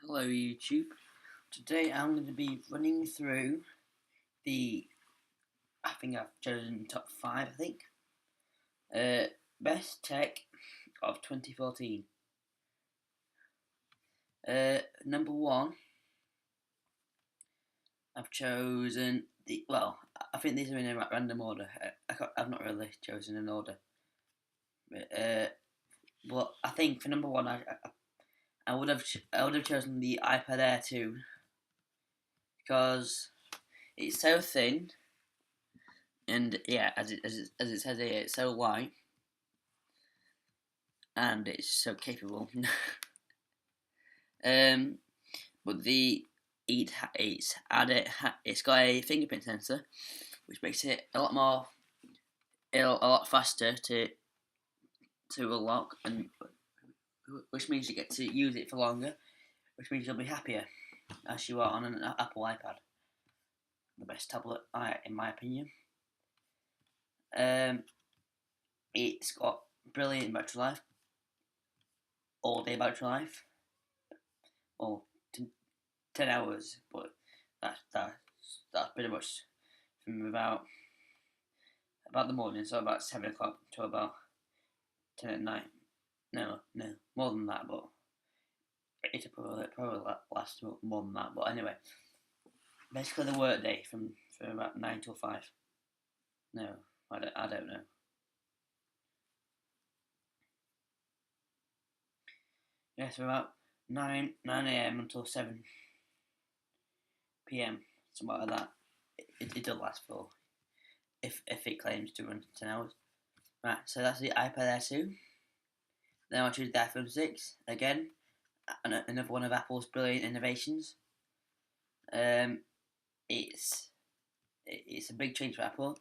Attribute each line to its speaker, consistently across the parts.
Speaker 1: Hello YouTube. Today I'm going to be running through I think I've chosen top 5 best tech of 2014. Number 1, I've chosen I think these are in a random order. I've not really chosen an order. But I think for number 1 I would have chosen the iPad Air 2 because it's so thin, and yeah, as it says here, it's so light and it's so capable. But it's got a fingerprint sensor, which makes it a lot faster to unlock, and which means you get to use it for longer, which means you'll be happier as you are on an Apple iPad. The best tablet, in my opinion. It's got brilliant battery life, all day battery life, or 10 hours, but that's pretty much from about the morning, so about 7 o'clock to about 10 at night. No, more than that, but it'll probably last more than that. But anyway, basically the work day from about 9 till 5. No, I don't know. Yeah, so about 9 a.m. until 7 p.m. something like that. It does last for, if it claims to run 10 hours. Right, so that's the iPad Air 2. Then I choose the iPhone 6 again, another one of Apple's brilliant innovations. It's a big change for Apple.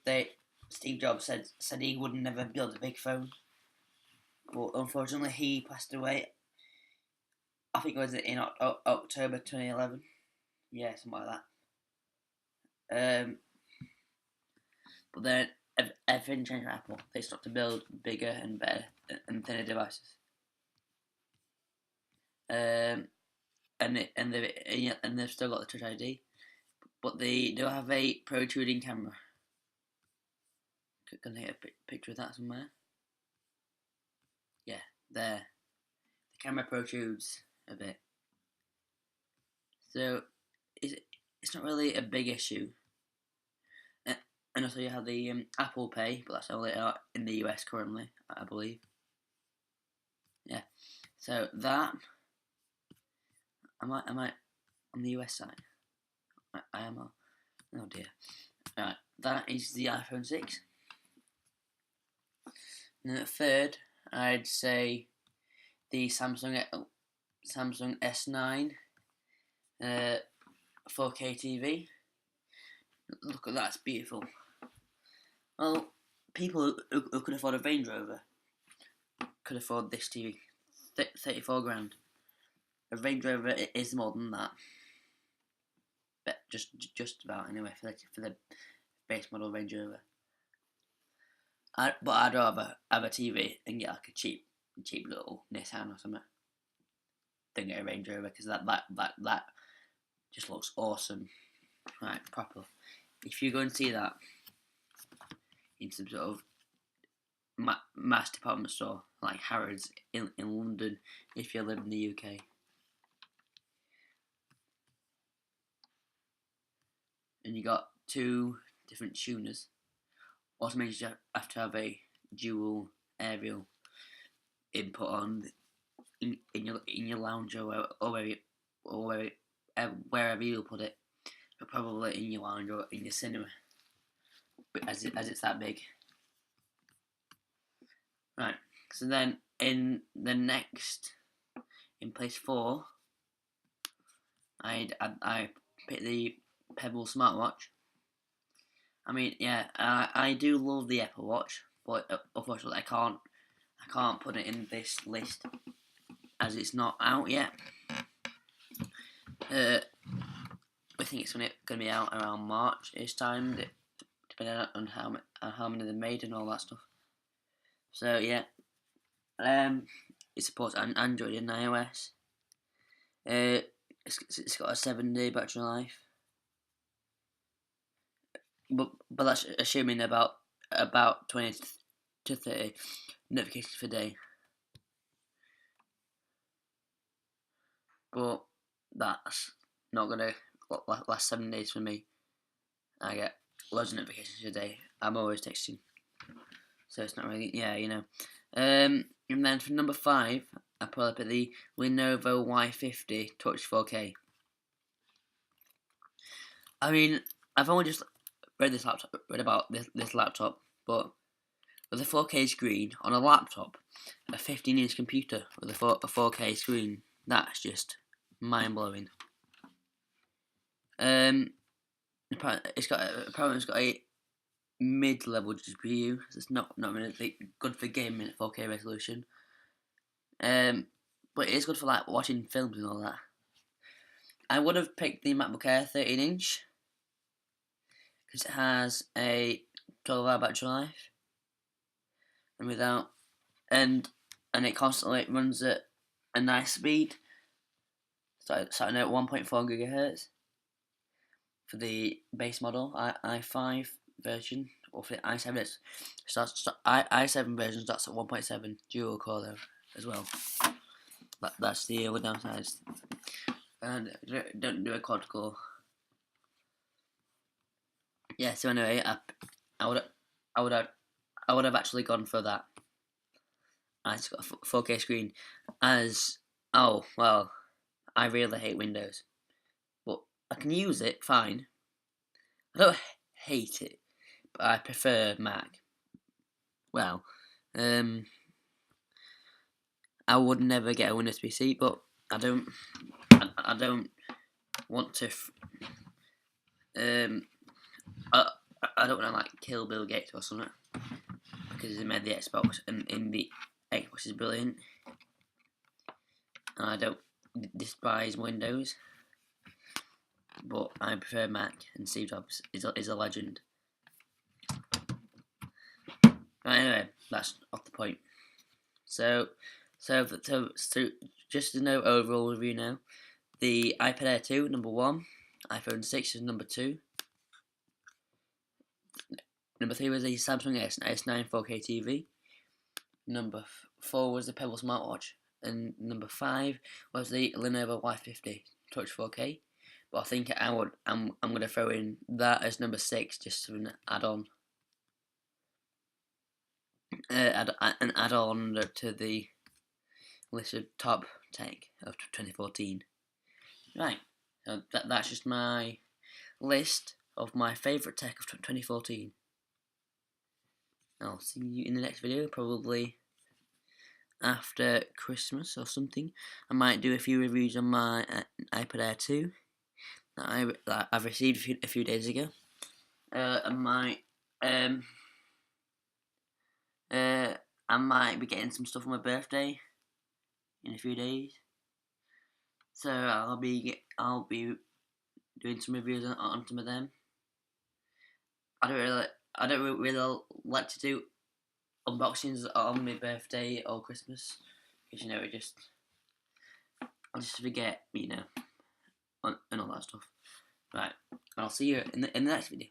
Speaker 1: Steve Jobs said he would never build a big phone, but unfortunately he passed away. I think it was in October 2011. Yeah, something like that. But then everything changed for Apple. They stopped to build bigger and better and thinner devices. And they've still got the Touch ID, but they do have a protruding camera. Can I get a picture of that somewhere? Yeah, there. The camera protrudes a bit, so it's not really a big issue. And also you have the Apple Pay, but that's only in the US currently, I believe. Yeah, so that am I on the US side? I am. Oh dear. Right, that is the iPhone 6. And then third, I'd say the Samsung S9 4K TV. Look at that, it's beautiful. Well, people who could afford a Range Rover could afford this TV. 34 grand. A Range Rover is more than that, but just about anyway for the base model Range Rover. But I'd rather have a TV and get like a cheap little Nissan or something than get a Range Rover, because that just looks awesome. Right, proper. If you go and see that in some sort of mass department store like Harrods in London, if you live in the UK. And you got 2 different tuners. Also means you have to have a dual aerial input on in your lounge or wherever you'll put it, but probably in your lounge or in your cinema, as it's that big. Right. So then in place 4, I picked the Pebble smartwatch. I mean, yeah, I do love the Apple Watch, but unfortunately I can't put it in this list as it's not out yet. I think it's going to be out around March-ish time, depending on how many they made and all that stuff. So yeah, it supports Android and iOS. it's got a 7-day battery life, but that's assuming about 20 to 30 notifications per day. But that's not gonna last 7 days for me. I get loads of notifications a day. I'm always texting, so it's not really, and then for number 5, I pull up at the Lenovo Y50 Touch 4K. I mean, I've only just read about this laptop, but with a 4K screen on a laptop, a 15-inch computer with a 4K screen, that's just mind blowing. Apparently it's got a mid-level GPU. So it's not really good for gaming at 4K resolution. But it is good for like watching films and all that. I would have picked the MacBook Air 13-inch because it has a 12-hour battery life, and it constantly runs at a nice speed, starting at 1.4 gigahertz for the base model i5 version, or for the i7 i7 version starts at 1.7 dual core though as well. That's the other downside, and don't do a quad core. Yeah, so anyway, I would have actually gone for that. It's got a 4K screen. I really hate Windows, but I can use it fine. I don't hate it, but I prefer Mac. Well, I would never get a Windows PC, but I don't want to. I don't want to like kill Bill Gates or something because he made the Xbox, and the Xbox is brilliant. And I don't despise Windows, but I prefer Mac, and Steve Jobs is a legend. Anyway, that's off the point. So just to know overall review now. The iPad Air 2, number 1. iPhone 6 is number 2. Number 3 was the Samsung S9 4K TV. Number 4 was the Pebble smartwatch. And number 5 was the Lenovo Y50 Touch 4K. But I think I'm gonna throw in that as number 6 just to an add-on. An add-on to the list of top tech of 2014. Right, so that's just my list of my favourite tech of 2014. I'll see you in the next video, probably after Christmas or something. I might do a few reviews on my iPad Air 2 that I've received a few days ago. I might be getting some stuff for my birthday in a few days, so I'll be doing some reviews on some of them. I don't really like to do unboxings on my birthday or Christmas because I just forget, and all that stuff. Right, I'll see you in the next video.